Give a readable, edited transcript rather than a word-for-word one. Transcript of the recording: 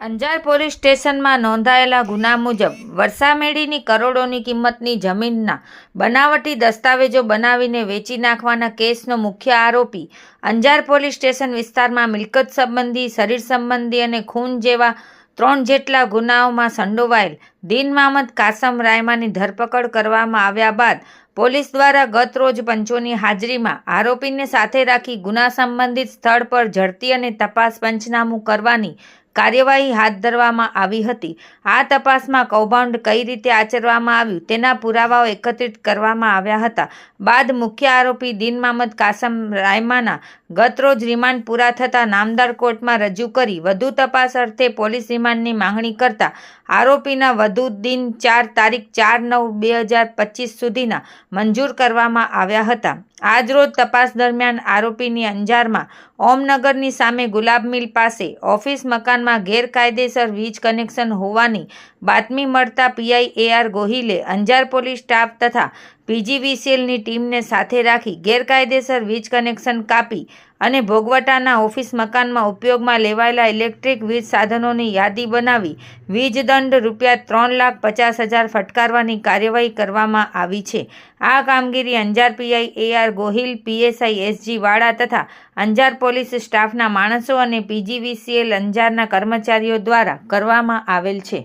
Anjar police સ્ટેશનમાં નોંધાયેલા ગુના મુજબ વરસામેડીની કરોડોની કિંમતની જમીનના બનાવટી દસ્તાવેજો બનાવીને વેચી નાખવાના કેસનો મુખ્ય આરોપી અંજાર પોલીસ સ્ટેશન વિસ્તારમાં મિલકત સંબંધી, શરીર સંબંધી અને ખૂન જેવા 3 જેટલા ગુનાઓમાં સંડોવાયેલ દીન મહંમદ કાસમ રાયમાની ધરપકડ કરવામાં આવ્યા બાદ પોલીસ દ્વારા ગત રોજ પંચોની હાજરીમાં આરોપીને સાથે રાખી ગુના સંબંધિત સ્થળ પર ઝડપી અને તપાસ પંચનામું કરવાની કાર્યવાહી હાથ ધરવામાં આવી હતી। આ તપાસમાં કૌભાંડ કઈ રીતે આચરવામાં આવ્યું તેના પુરાવાઓ એકત્રિત કરવામાં આવ્યા હતા। બાદ મુખ્ય આરોપી દીન મહંમદ કાસમ રાયમાના ગતરોજ રિમાન્ડ પૂરા થતાં નામદાર કોર્ટમાં રજૂ કરી વધુ તપાસ અર્થે પોલીસ રિમાન્ડની માંગણી કરતા આરોપીના વધુ દિન 4 તારીખ 4/9/2025 સુધીના મંજૂર કરવામાં આવ્યા હતા। આજરોજ તપાસ દરમિયાન આરોપીની અંજારમાં ઓમનગરની સામે ગુલાબ મિલ પાસે ઓફિસ મકાનમાં ગેરકાયદેસર વીજ કનેક્શન હોવાની બાતમી મળતા પીઆઈ AR ગોહિલે અંજાર પોલીસ સ્ટાફ તથા PGVCLની ટીમને સાથે રાખી ગેરકાયદેસર વીજ કનેક્શન કાપી અને ભોગવટાના ઓફિસ મકાનમાં ઉપયોગમાં લેવાયેલા ઇલેક્ટ્રિક વીજ સાધનોની યાદી બનાવી વીજ દંડ ₹3,50,000 ફટકારવાની કાર્યવાહી કરવામાં આવી છે। આ કામગીરી Anjar PI AR Gohil, PSI SG વાળા તથા અંજાર પોલીસ સ્ટાફના માણસો અને PGVCL અંજારના કર્મચારીઓ દ્વારા કરવામાં આવેલ છે।